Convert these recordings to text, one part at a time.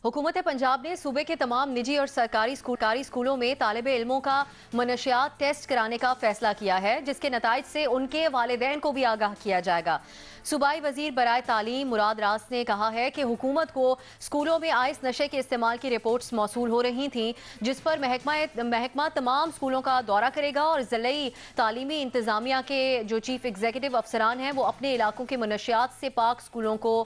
हुकूमत पंजाब ने सूबे के तमाम निजी और सरकारी स्कूलों में तालिबे इल्मों का मनशियात टेस्ट कराने का फैसला किया है, जिसके नताइज से उनके वालिदैन को भी आगाह किया जाएगा। सूबाई वजीर बराए तालीम मुराद रास ने कहा है कि हुकूमत को स्कूलों में आइस नशे के इस्तेमाल की रिपोर्ट्स मौसूल हो रही थीं, जिस पर महकमा तमाम स्कूलों का दौरा करेगा और ज़िले तालीमी इंतजामिया के जो चीफ एग्जीक्यूटिव अफसरान हैं वो अपने इलाकों के मनशियात से पाक स्कूलों को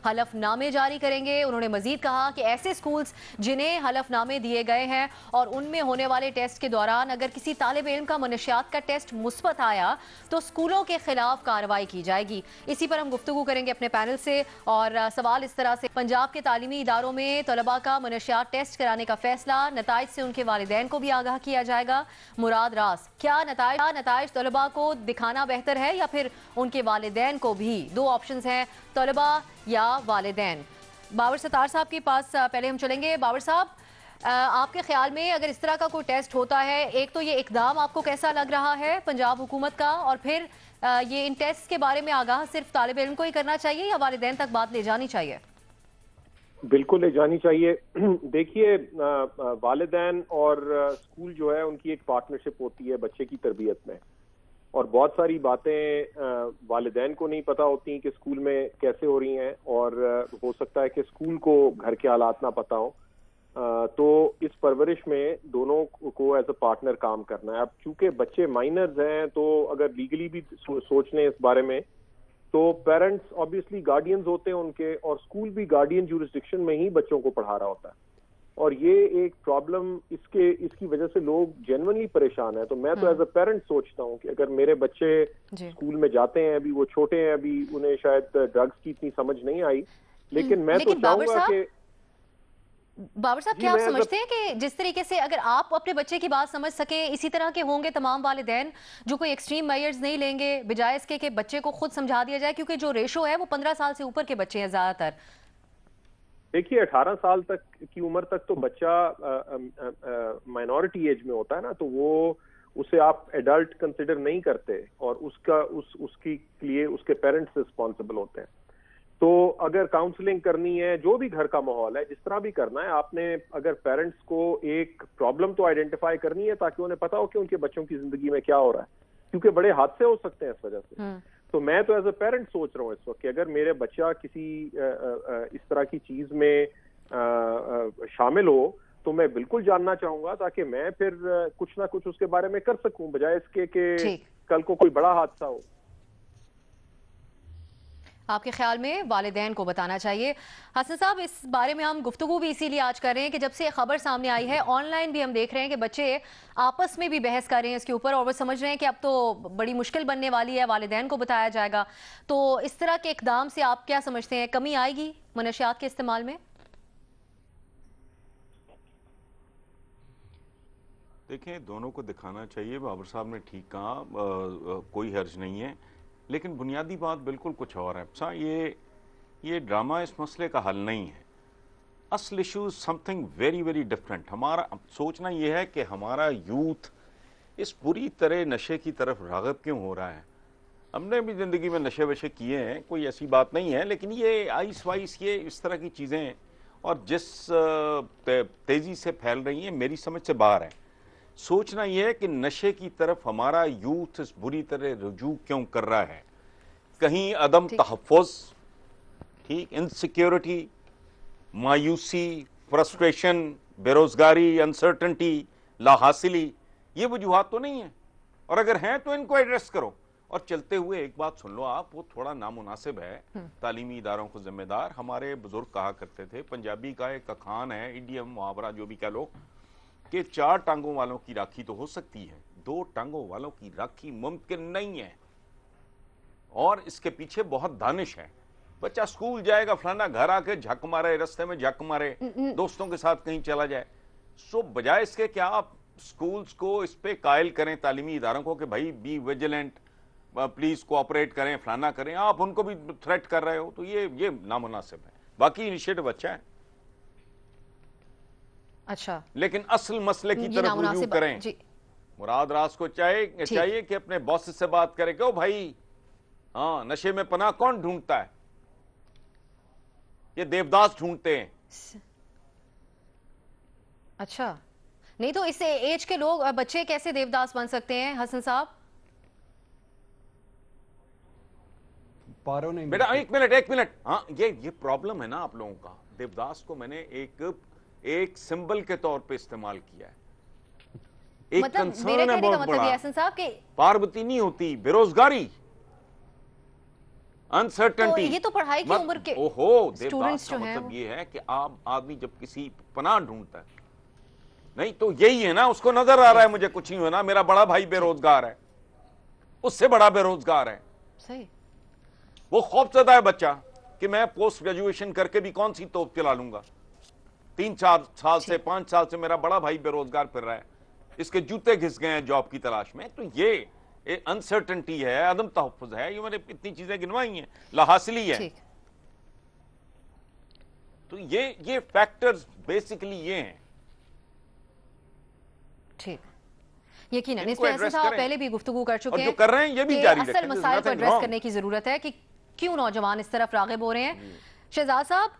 हलफनामे जारी करेंगे। उन्होंने मजीद कहा कि ऐसे स्कूल्स जिन्हें हलफनामे दिए गए हैं और उनमें होने वाले टेस्ट के दौरान अगर किसी तालिब इल्म का मनशियात का टेस्ट मुस्बत आया तो स्कूलों के खिलाफ कार्रवाई की जाएगी। इसी पर हम गुफ्तगू करेंगे अपने पैनल से और सवाल इस तरह से, पंजाब के तालीमी इदारों में तलबा का मनशियात टेस्ट कराने का फैसला, नताइज से उनके वालिदैन को भी आगाह किया जाएगा। मुराद रास, क्या नताइज तलबा को दिखाना बेहतर है या फिर उनके वालिदैन को भी? दो ऑप्शंस हैं, तलबा या वालिदैन। बाबर सत्तार साहब के पास पहले हम चलेंगे। बाबर साहब, आपके ख्याल में अगर इस तरह का कोई टेस्ट होता है, एक तो ये इकदाम आपको कैसा लग रहा है पंजाब हुकूमत का, और फिर ये इन टेस्ट के बारे में आगाह सिर्फ तालिब इल्म को ही करना चाहिए या वालिदैन तक बात ले जानी चाहिए? बिल्कुल ले जानी चाहिए। देखिए, वालिदैन और स्कूल जो है उनकी एक पार्टनरशिप होती है बच्चे की तरबियत में, और बहुत सारी बातें वालिदैन को नहीं पता होती कि स्कूल में कैसे हो रही हैं, और हो सकता है कि स्कूल को घर के हालात ना पता हो। तो इस परवरिश में दोनों को एज अ पार्टनर काम करना है। अब चूंकि बच्चे माइनर्स हैं तो अगर लीगली भी सोच लें इस बारे में, तो पेरेंट्स ऑब्वियसली गार्डियंस होते हैं उनके, और स्कूल भी गार्डियन जुरिस्डिक्शन में ही बच्चों को पढ़ा रहा होता है, और ये एक प्रॉब्लम इसकी वजह से लोग जेन्युइनली परेशान है। तो मैं तो एज अ पेरेंट सोचता हूँ कि अगर मेरे बच्चे स्कूल में जाते हैं, अभी वो छोटे हैं, अभी उन्हें शायद ड्रग्स की इतनी समझ नहीं आई, लेकिन मैं तो चाहूंगा कि बाबर साहब, क्या आप समझते हैं कि जिस तरीके से अगर आप अपने बच्चे की बात समझ सके, इसी तरह के होंगे तमाम वालिदैन जो कोई एक्सट्रीम मेजर्स नहीं लेंगे, बजाय इसके कि बच्चे को खुद समझा दिया जाए, क्योंकि जो रेशो है वो 15 साल से ऊपर के बच्चे हैं ज्यादातर। देखिए, 18 साल तक की उम्र तक तो बच्चा माइनॉरिटी एज में होता है ना, तो वो उसे आप एडल्ट कंसिडर नहीं करते, और उसकी लिए उसके पेरेंट्स रिस्पॉन्सिबल होते हैं। तो अगर काउंसलिंग करनी है, जो भी घर का माहौल है, जिस तरह भी करना है, आपने अगर पेरेंट्स को एक प्रॉब्लम तो आइडेंटिफाई करनी है ताकि उन्हें पता हो कि उनके बच्चों की जिंदगी में क्या हो रहा है, क्योंकि बड़े हादसे हो सकते हैं इस वजह से। तो मैं तो एज अ पेरेंट सोच रहा हूँ इस वक्त कि अगर मेरे बच्चा किसी इस तरह की चीज में शामिल हो तो मैं बिल्कुल जानना चाहूंगा, ताकि मैं फिर कुछ ना कुछ उसके बारे में कर सकूं, बजाय इसके कि कल को कोई बड़ा हादसा हो। आपके ख्याल में वालिदैन को बताना चाहिए। हसन साहब, इस बारे में हम गुफ्तगू भी इसीलिए आज कर रहे हैं कि जब से खबर सामने आई है, ऑनलाइन भी हम देख रहे हैं कि बच्चे आपस में भी बहस कर रहे हैं इसके ऊपर, और वो समझ रहे हैं कि अब तो बड़ी मुश्किल बनने वाली है, वालिदैन को बताया जाएगा। तो इस तरह के इकदाम से आप क्या समझते हैं, कमी आएगी मनशियात के इस्तेमाल में? देखें, दोनों को दिखाना चाहिए। बाबर साहब ने ठीक कहा, कोई हर्ज नहीं है, लेकिन बुनियादी बात बिल्कुल कुछ और है। ये ड्रामा इस मसले का हल नहीं है। असल issue something very very different. हमारा सोचना ये है कि हमारा यूथ इस बुरी तरह नशे की तरफ राग़िब क्यों हो रहा है। हमने भी ज़िंदगी में नशे वशे किए हैं, कोई ऐसी बात नहीं है, लेकिन ये आइस वाइस, ये इस तरह की चीज़ें और जिस तेज़ी से फैल रही हैं, मेरी समझ से बाहर है। सोचना यह है कि नशे की तरफ हमारा यूथ इस बुरी तरह रुजू क्यों कर रहा है। कहीं अदम तहफ़्फ़ुज़, ठीक, इनसिक्योरिटी, मायूसी, फ्रस्ट्रेशन, बेरोज़गारी, अनसर्टनिटी, लाहासिली, ये वजूहात तो नहीं है, और अगर हैं तो इनको एड्रेस करो। और चलते हुए एक बात सुन लो आप, वो थोड़ा नामुनासिब है, तालीमी इदारों को जिम्मेदार, हमारे बुजुर्ग कहा करते थे, पंजाबी का एक अखान है, इडियम, मुहावरा, जो भी कह लो, कि 4 टांगों वालों की राखी तो हो सकती है, 2 टांगों वालों की राखी मुमकिन नहीं है, और इसके पीछे बहुत दानिश है। बच्चा स्कूल जाएगा, फलाना घर आके झक मारे, रास्ते में झक मारे, दोस्तों के साथ कहीं चला जाए। सो बजाय इसके क्या आप स्कूल्स को इस पे कायल करें, तालीमी इदारों को, कि भाई बी विजिलेंट, प्लीज कोऑपरेट करें, फलाना करें, आप उनको भी थ्रेट कर रहे हो, तो ये नामुनासिब है। बाकी इनिशिएटिव अच्छा है, अच्छा, लेकिन असल मसले की तरफ रुजू करें। मुराद रास को चाहिए कि अपने बॉस से बात करें कि ओ भाई, हाँ, नशे में पनाह कौन ढूंढता है? ये देवदास ढूंढते हैं। अच्छा, नहीं तो इस एज के लोग बच्चे कैसे देवदास बन सकते हैं हसन साहब? पारो नहीं बेटा एक मिनट, हाँ ये प्रॉब्लम है ना आप लोगों का। देवदास को मैंने एक सिंबल के तौर पे इस्तेमाल किया है। एक मतलब मेरे कंसर्न है कहने का बहुत मतलब ये बड़ा। हसन साहब कि पार्वती नहीं होती, बेरोजगारी, अनसर्टेनिटी। तो ये तो पढ़ाई की उम्र के ओहो, देवदास स्टूडेंट्स का जो हैं मतलब ये है कि आप आदमी जब किसी पनाह ढूंढता है, नहीं तो यही है ना, उसको नजर आ रहा है मुझे कुछ नहीं होना, मेरा बड़ा भाई बेरोजगार है, उससे बड़ा बेरोजगार है, सही, वो खौफजदा है बच्चा कि मैं पोस्ट ग्रेजुएशन करके भी कौन सी तोप चला लूंगा। 3-4 साल से 5 साल से मेरा बड़ा भाई बेरोजगार फिर रहा है, इसके जूते घिस गए हैं जॉब की तलाश में। तो ये अनसर्टेनिटी है, अदम तहफ़्फ़ुज़ है, ये मैंने इतनी चीजें गिनवाई हैं, लाहासिली है। ठीक, तो ये फैक्टर्स बेसिकली ये हैं। ठीक, यकीनन इस इनको पे हसन address साहब करें। पहले भी गुफ्तगू कर चुके और हैं जो कर रहे हैं ये भी कि जारी असल रखें। There's मसाइल को nothing एड्रेस wrong। करने की जरूरत है कि क्यों नौजवान इस तरफ राग़िब हो रहे हैं। शहजाद साहब,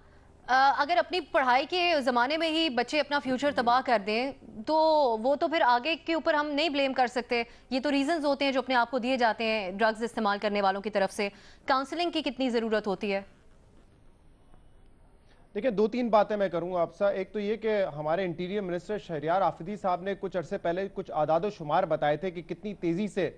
अगर अपनी पढ़ाई के ज़माने में ही बच्चे अपना फ्यूचर तबाह कर दें तो वो तो फिर आगे के ऊपर हम नहीं ब्लेम कर सकते। ये तो रीजंस होते हैं जो अपने आप को दिए जाते हैं ड्रग्स इस्तेमाल करने वालों की तरफ से। काउंसलिंग की कितनी ज़रूरत होती है? देखिए, 2-3 बातें मैं करूंगा आपसे। एक तो ये कि हमारे इंटीरियर मिनिस्टर शहरियार आफरीदी साहब ने कुछ अरसे पहले कुछ आदाद शुमार बताए थे कि कितनी तेजी से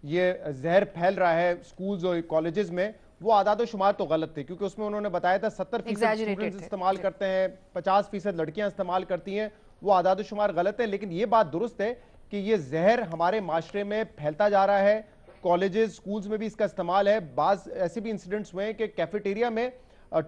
ये जहर फैल रहा है स्कूल्स और कॉलेजेस में। वो आदाद शुमार तो गलत थे, क्योंकि उसमें उन्होंने बताया था 70% स्टूडेंट्स इस्तेमाल करते हैं, 50% लड़कियां इस्तेमाल करती हैं। वो आदाद शुमार गलत है, लेकिन ये बात दुरुस्त है कि ये जहर हमारे माशरे में फैलता जा रहा है। कॉलेजेस स्कूल्स में भी इसका इस्तेमाल है। बाज ऐसे भी इंसिडेंट्स हुए हैं कि कैफेटेरिया में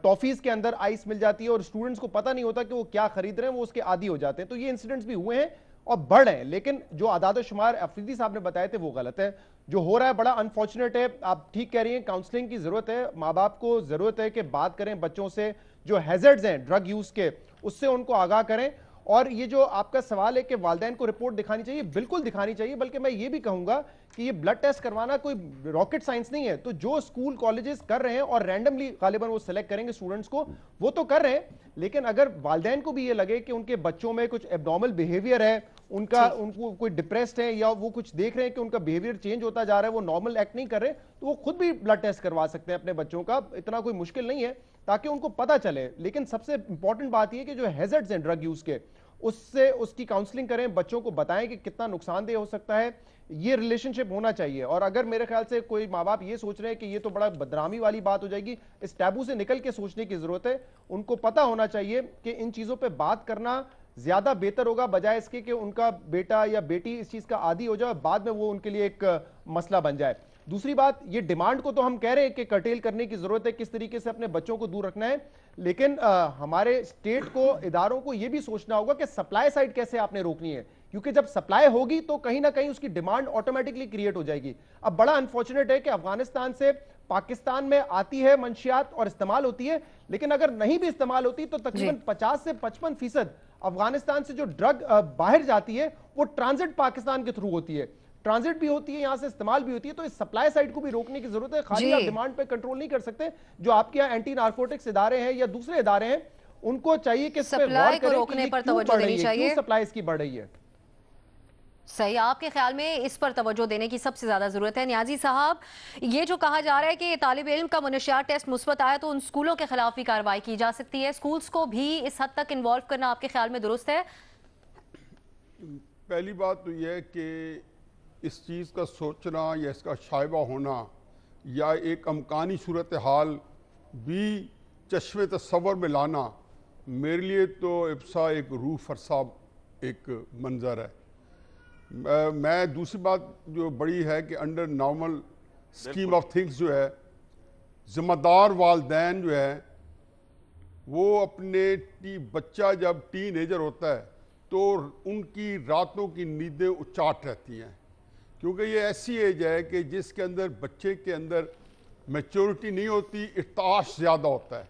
टॉफीज के अंदर आइस मिल जाती है और स्टूडेंट्स को पता नहीं होता कि वो क्या खरीद रहे हैं, वो उसके आदी हो जाते हैं। तो ये इंसिडेंट्स भी हुए हैं और बढ़ रहे हैं, लेकिन जो आदाद शुमार अफरीदी साहब ने बताए थे वो गलत है। जो हो रहा है बड़ा अनफॉर्चुनेट है। आप ठीक कह रही हैं, काउंसलिंग की जरूरत है। माँ बाप को जरूरत है कि बात करें बच्चों से, जो हैजर्ड्स हैं ड्रग यूज के, उससे उनको आगाह करें। और ये जो आपका सवाल है कि वालिदैन को रिपोर्ट दिखानी चाहिए, बिल्कुल दिखानी चाहिए। बल्कि मैं ये भी कहूंगा कि ये ब्लड टेस्ट करवाना कोई रॉकेट साइंस नहीं है। तो जो स्कूल कॉलेजेस कर रहे हैं और रैंडमली गालिबन वो सेलेक्ट करेंगे स्टूडेंट्स को, वो तो कर रहे हैं। लेकिन अगर वालिदैन को भी ये लगे कि उनके बच्चों में कुछ एब्नॉर्मल बिहेवियर है, उनको कोई डिप्रेस्ड है, या वो कुछ देख रहे हैं कि उनका बिहेवियर चेंज होता जा रहा है, वो नॉर्मल एक्ट नहीं कर रहे, तो वो खुद भी ब्लड टेस्ट करवा सकते हैं अपने बच्चों का। इतना कोई मुश्किल नहीं है, ताकि उनको पता चले। लेकिन सबसे इंपॉर्टेंट बात यह कि जो हैजर्ड्स हैं ड्रग यूज के, उससे उसकी काउंसलिंग करें, बच्चों को बताएं कि कितना नुकसानदेह हो सकता है। ये रिलेशनशिप होना चाहिए। और अगर मेरे ख्याल से कोई माँ बाप ये सोच रहे हैं कि ये तो बड़ा बदनामी वाली बात हो जाएगी, इस टैबू से निकल के सोचने की जरूरत है। उनको पता होना चाहिए कि इन चीजों पे बात करना ज्यादा बेहतर होगा, बजाय इसके कि उनका बेटा या बेटी इस चीज का आदी हो जाए, बाद में वो उनके लिए एक मसला बन जाए। दूसरी बात, ये डिमांड को तो हम कह रहे हैं कि कर्टेल करने की जरूरत है, किस तरीके से अपने बच्चों को दूर रखना है। लेकिन हमारे स्टेट को, इदारों को यह भी सोचना होगा कि सप्लाई साइड कैसे आपने रोकनी है, क्योंकि जब सप्लाई होगी तो कहीं ना कहीं उसकी डिमांड ऑटोमेटिकली क्रिएट हो जाएगी। अब बड़ा अनफॉर्चुनेट है कि अफगानिस्तान से पाकिस्तान में आती है मंशियात और इस्तेमाल होती है, लेकिन अगर नहीं भी इस्तेमाल होती तो तकरीबन 50 से 55% अफगानिस्तान से जो ड्रग बाहर जाती है वो ट्रांजिट पाकिस्तान के थ्रू होती है। ट्रांजिट भी होती है, यहां से इस्तेमाल भी होती है। तो इस सप्लाई साइड को भी रोकने की जरूरत है। खाली आप डिमांड पे कंट्रोल नहीं कर सकते। जो आपके यहाँ एंटी नार्कोटिक्स इदारे हैं या दूसरे इदारे हैं, उनको चाहिए कि सप्लाई को रोकने पर तवज्जो देनी चाहिए। क्यों सप्लाई इसकी बढ़ रही है? सही, आपके ख्याल में इस पर तवज्जो देने की सबसे ज्यादा जरूरत है। नियाजी साहब, ये जो कहा जा रहा है कि तालिब इल्म का मुनशियात टेस्ट मुस्बत आया तो उन स्कूलों के खिलाफ भी कार्रवाई की जा सकती है, स्कूल्स को भी इस हद तक इन्वॉल्व करना आपके ख्याल में दुरुस्त है? पहली बात तो यह है कि इस चीज़ का सोचना या इसका शायबा होना या एक अमकानी सूरत हाल भी चश्मे तस्वर में लाना, मेरे लिए तो इब्सा एक रूह फरसा एक मंजर है। मैं दूसरी बात जो बड़ी है कि under normal scheme of things जो है, ज़िम्मेदार वालिदैन जो है वो अपने बच्चा जब टीनेजर होता है तो उनकी रातों की नींदें उचाट रहती हैं, क्योंकि ये ऐसी एज है कि जिसके अंदर बच्चे के अंदर मैच्योरिटी नहीं होती, इर्ताश ज़्यादा होता है,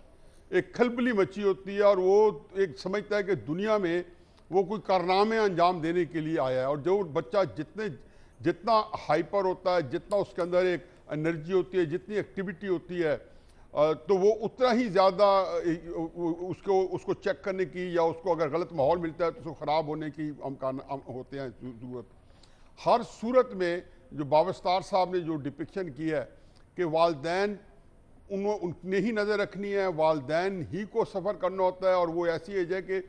एक खलबली मची होती है और वो एक समझता है कि दुनिया में वो कोई कारनामे अंजाम देने के लिए आया है। और जो बच्चा जितना हाइपर होता है, जितना उसके अंदर एक एनर्जी होती है, जितनी एक्टिविटी होती है, تو وہ اتنا ہی زیادہ اس کو چیک کرنے کی یا اس کو اگر غلط ماحول ملتا ہے تو اس کو خراب ہونے کی امکان ہوتے ہیں ضرورت. ہر صورت میں جو بابستار صاحب نے جو ڈپکشن کی ہے کہ والدین ان نے ہی نظر رکھنی ہے, والدین ہی کو سفر کرنا ہوتا ہے, اور وہ ایسی ایج ہے کہ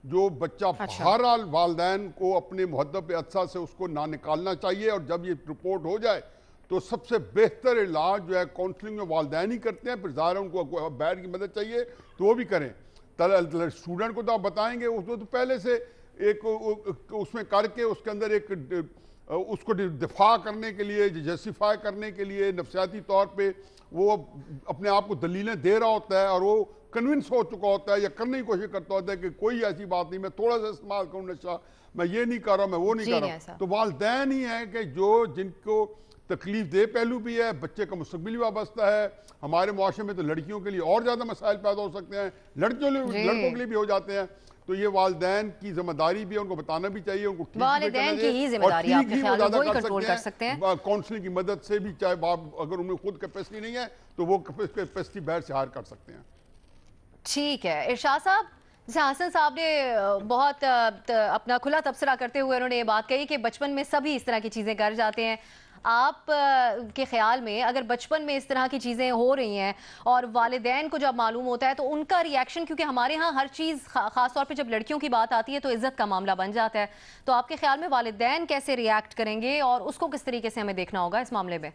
جو بچہ بہرحال والدین کو اپنے مہذب عطسہ سے اس کو نہ نکالنا چاہیے, اور جب یہ رپورٹ ہو جائے تو سب سے بہتر علاج جو ہے کاؤنسلنگ میں والدین ہی کرتے ہیں. پھر ظاہر ان کو بیڈ کی مدد چاہیے تو وہ بھی کریں. اسٹوڈنٹ کو تو آپ بتائیں گے, اس کو تو پہلے سے ایک اس میں کر کے اس کے اندر ایک اس کو دفاع کرنے کے لیے, جسٹیفائی کرنے کے لیے نفسیاتی طور پہ وہ اپنے آپ کو دلیلیں دے رہا ہوتا ہے, اور وہ کنونس ہو چکا ہوتا ہے یا کرنے کی کوشش کرتا ہوتا ہے کہ کوئی ایسی بات نہیں, میں تھوڑا سا استعمال کروں نشہ, میں یہ نہیں کر رہا, میں وہ نہیں کر رہا. تو والدین ہی ہیں کہ جو جن کو تکلیف دہ پہلو بھی ہے, بچے کا مستقبل بھی وابستہ ہے. ہمارے معاشرے میں تو لڑکیوں کے لیے اور زیادہ مسائل پیدا ہو سکتے ہیں, لڑکوں کے لیے بھی ہو جاتے ہیں. تو یہ والدین کی ذمہ داری بھی ہے, ان کو بتانا بھی چاہیے, ان کو والدین کی ہی ذمہ داری آپ کے خیال میں وہی کنٹرول کر سکتے ہیں. کاؤنسلنگ کی مدد سے بھی, چاہے اگر ان میں خود کیپیسٹی نہیں ہے تو وہ کیپیسٹی باہر سے ہائر کر سکتے ہیں. ٹھیک ہے. ارشاد صاحب, جیسے حسن صاحب نے بہت اپنا کھلا تبصرہ کرتے ہوئے انہوں نے یہ بات کہی کہ بچپن میں سبھی اس طرح کی چیزیں کر جاتے ہیں. آپ کے خیال میں اگر بچپن میں اس طرح کی چیزیں ہو رہی ہیں اور والدین کو جب معلوم ہوتا ہے تو ان کا ری ایکشن, کیونکہ ہمارے ہاں ہر چیز خاص طور پہ جب لڑکیوں کی بات آتی ہے تو عزت کا معاملہ بن جاتا ہے, تو آپ کے خیال میں والدین کیسے ری ایکٹ کریں گے اور اس کو کس طریقے سے ہمیں دیکھنا ہوگا اس معاملے میں؟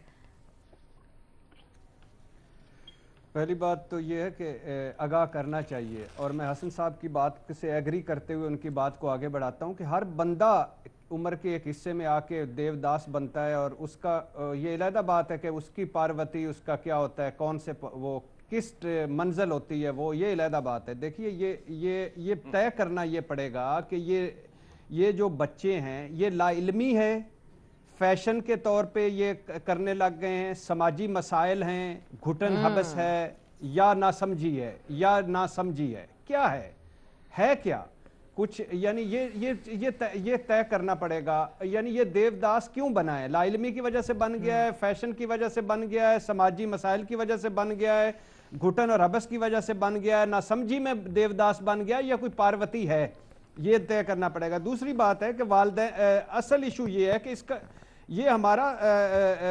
پہلی بات تو یہ ہے کہ آگاہ کرنا چاہیے, اور میں حسن صاحب کی بات سے ایگری کرتے ہوئے ان کی بات کو آگے بڑھاتا ہوں کہ ہر بندہ عمر کے ایک حصے میں آ کے دیوداس بنتا ہے, اور اس کا یہ علیحدہ بات ہے کہ اس کی پاروتی اس کا کیا ہوتا ہے, کون سے وہ کس منزل ہوتی ہے, وہ یہ علیحدہ بات ہے. دیکھیے یہ طے کرنا یہ پڑے گا کہ یہ جو بچے ہیں یہ لا علمی ہے, فیشن کے طور پہ یہ کرنے لگ گئے ہیں, سماجی مسائل ہیں, گھٹن حبس ہے, یا ناسمجھی ہے, یا ناسمجھی ہے, کیا ہے کیا کچھ, یعنی یہ طے کرنا پڑے گا. یعنی یہ دیوداس کیوں بنا ہے؟ لا علمی کی وجہ سے بن گیا ہے, فیشن کی وجہ سے بن گیا ہے, سماجی مسائل کی وجہ سے بن گیا ہے, گھٹن اور حبس کی وجہ سے بن گیا ہے, ناسمجھی میں دیوداس بن گیا, یا کوئی پاروتی ہے, یہ طے کرنا پڑے گا. دوسری بات ہے کہ والدین, اصل ایشو یہ ہے کہ اس کا یہ ہمارا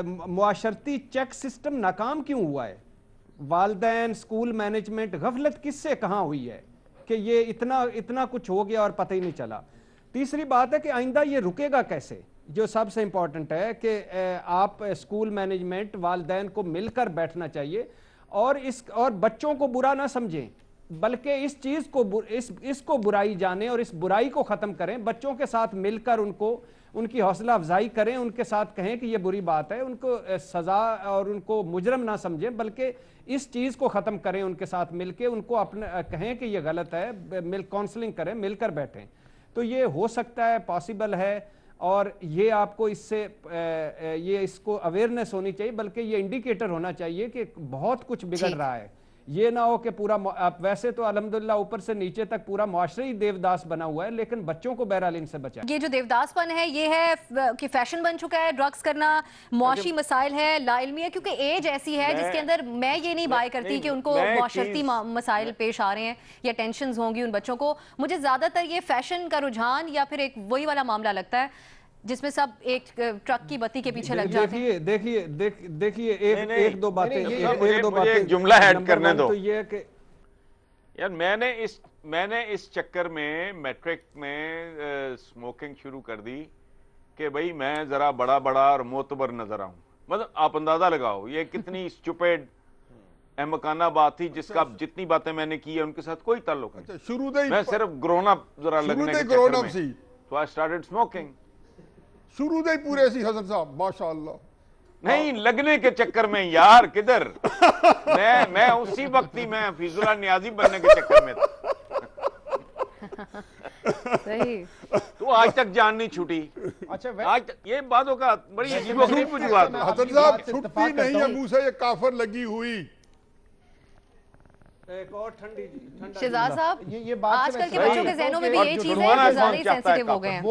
معاشرتی چیک سسٹم ناکام کیوں ہوا ہے؟ والدین, سکول مینجمنٹ, غفلت کس سے کہاں ہوئی ہے کہ یہ اتنا کچھ ہو گیا اور پتہ ہی نہیں چلا. تیسری بات ہے کہ آئندہ یہ رکے گا کیسے, جو سب سے امپورٹنٹ ہے کہ آپ سکول مینجمنٹ, والدین کو مل کر بیٹھنا چاہیے, اور بچوں کو برا نہ سمجھیں, بلکہ اس چیز کو اس کو برائی جانیں اور اس برائی کو ختم کریں. بچوں کے ساتھ مل کر ان کی حوصلہ افزائی کریں, ان کے ساتھ کہیں کہ یہ بری بات ہے, ان کو سزا اور ان کو مجرم نہ سمجھیں, بلکہ اس چیز کو ختم کریں ان کے ساتھ مل کے, ان کو اپنا کہیں کہ یہ غلط ہے, کاؤنسلنگ کریں, مل کر بیٹھیں. تو یہ ہو سکتا ہے, پاسبل ہے, اور یہ آپ کو اس کو اویئرنیس ہونی چاہیے, بلکہ یہ انڈیکیٹر ہونا چاہیے کہ بہت کچھ بگڑ رہا ہے. یہ نہ ہو کہ پورا, ویسے تو الحمدللہ اوپر سے نیچے تک پورا معاشرہ ہی دیوداس بنا ہوا ہے, لیکن بچوں کو بہرحال ان سے بچائیں. یہ جو دیوداس پن ہے یہ ہے کہ فیشن بن چکا ہے, ڈرگز کرنا, معاشی مسائل ہے, لا علمی ہے, کیونکہ ایج ایسی ہے جس کے اندر میں یہ نہیں بائی کرتی کہ ان کو معاشرتی مسائل پیش آ رہے ہیں یا ٹینشنز ہوں گی ان بچوں کو. مجھے زیادہ تر یہ فیشن کا رجحان یا پھر ایک وہی والا معاملہ لگتا ہے جس میں سب ایک ٹرک کی بتی کے پیچھے لگ جاتے ہیں. دیکھیے ایک دو باتیں, ایک جملہ ایڈ کرنے دو. یار میں نے اس چکر میں میٹرک میں سموکنگ شروع کر دی کہ بھئی میں ذرا بڑا اور معتبر نظر آؤں. مطلب آپ اندازہ لگاؤ یہ کتنی اسٹوپڈ احمقانہ بات تھی, جس کا جتنی باتیں میں نے کی ہے ان کے ساتھ کوئی تعلق نہیں. میں صرف گرون اپ ذرا لگنے کے چکر میں تو I started smoking. شروع دے پورے سی حسن صاحب, ماشاءاللہ. نہیں لگنے کے چکر میں یار, کدھر میں اسی وقت ہی میں حفیظ اللہ نیازی بننے کے چکر میں تھا. تو آج تک جان نہیں چھوٹی. آج تک یہ باتوں کا بڑی عجیب و غریب وجوہات ہے. حسن صاحب چھٹی نہیں ہے منہ سے, یہ کافر لگی ہوئی. ایک اور ٹھنڈی شہزاد صاحب, آج کل کے بچوں کے ذہنوں میں بھی یہی چیز ہے کہ زیادہ ہی سینسیٹیو ہو گئے ہیں.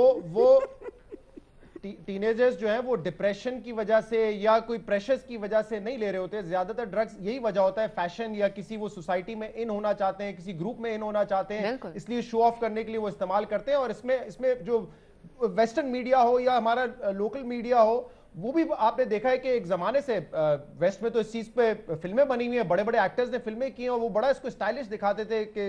टीनेजर्स जो हैं वो डिप्रेशन की वजह से या कोई प्रेशर्स की वजह से नहीं ले रहे होते, ज्यादातर ड्रग्स यही वजह होता है, फैशन या किसी वो सोसाइटी में इन होना चाहते हैं, किसी ग्रुप में इन होना चाहते हैं, इसलिए शो ऑफ करने के लिए वो इस्तेमाल करते हैं। और इसमें जो वेस्टर्न मीडिया हो या हमारा लोकल मीडिया हो, वो भी आपने देखा है कि एक जमाने से वेस्ट में तो इस चीज पे फिल्में बनी हुई हैं, बड़े बड़े एक्टर्स ने फिल्में की हैं और वो बड़ा इसको स्टाइलिश दिखाते थे कि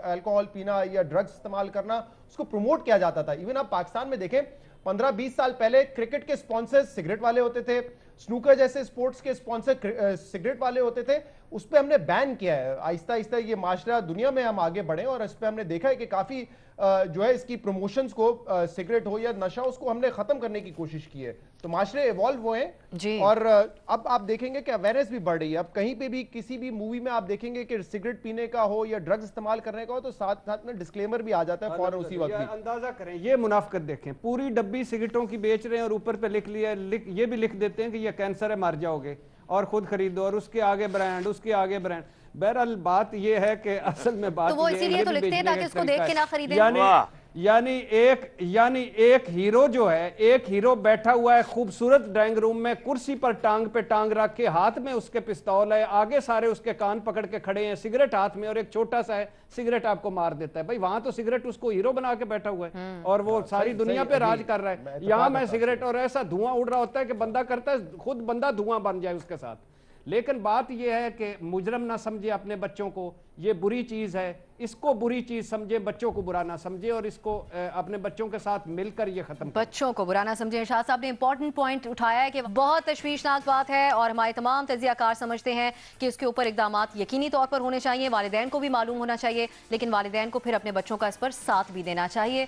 अल्कोहल पीना या ड्रग्स इस्तेमाल करना उसको प्रमोट किया जाता था। इवन आप पाकिस्तान में देखें 15-20 साल पहले क्रिकेट के स्पॉन्सर्स सिगरेट वाले होते थे, स्नूकर जैसे स्पोर्ट्स के स्पॉन्सर सिगरेट वाले होते थे, उस पर हमने बैन किया है। आहिस्ता आहिस्ता ये माशरा दुनिया में हम आगे बढ़े और इस पर हमने देखा है कि काफी जो है इसकी प्रमोशंस को सिगरेट हो या नशा उसको हमने खत्म करने की कोशिश की है। तो माशरे इवॉल्व हुए हैं और अब आप देखेंगे कि अवेयरनेस भी बढ़ रही है। अब कहीं पे भी किसी भी मूवी में आप देखेंगे कि सिगरेट पीने का हो या ड्रग्स इस्तेमाल करने का हो तो साथ साथ में डिस्क्लेमर भी आ जाता है फौरन उसी वक्त भी। अंदाजा करें, ये मुनाफिकत देखें, पूरी डब्बी सिगरेटों की बेच रहे हैं और ऊपर पे ये भी लिख देते हैं कि ये कैंसर है, मर जाओगे और खुद खरीदो, और उसके आगे ब्रांड, उसके आगे ब्रांड। बहरहाल बात ये है कि असल में बात तो वो इसीलिए तो लिखते हैं ताकि इसको देख के ना खरीदें। यानी एक हीरो जो है, एक हीरो बैठा हुआ है खूबसूरत ड्राइंग रूम में कुर्सी पर टांग पे टांग रख के, हाथ में उसके पिस्तौल है, आगे सारे उसके कान पकड़ के खड़े हैं, सिगरेट हाथ में, और एक छोटा सा है सिगरेट आपको मार देता है। भाई वहां तो सिगरेट उसको हीरो बना के बैठा हुआ है और वो सारी दुनिया पे राज कर रहा है। यहाँ मैं सिगरेट और ऐसा धुआं उड़ रहा होता है कि बंदा करता है खुद बंदा धुआं बन जाए उसके साथ। लेकिन बात यह है कि मुजरम ना समझे अपने बच्चों को, ये बुरी चीज है, इसको बुरी चीज समझे, बच्चों को बुरा ना समझे और इसको अपने बच्चों के साथ मिलकर ये खत्म, बच्चों को बुरा ना समझे। इरशाद साहब ने इंपॉर्टेंट पॉइंट उठाया है कि बहुत तशवीशनाक बात है और हमारे तमाम तजियाकार समझते हैं कि इसके ऊपर इकदामात यकीनी तौर पर होने चाहिए, वालिदैन को भी मालूम होना चाहिए, लेकिन वालिदैन को फिर अपने बच्चों का इस पर साथ भी देना चाहिए।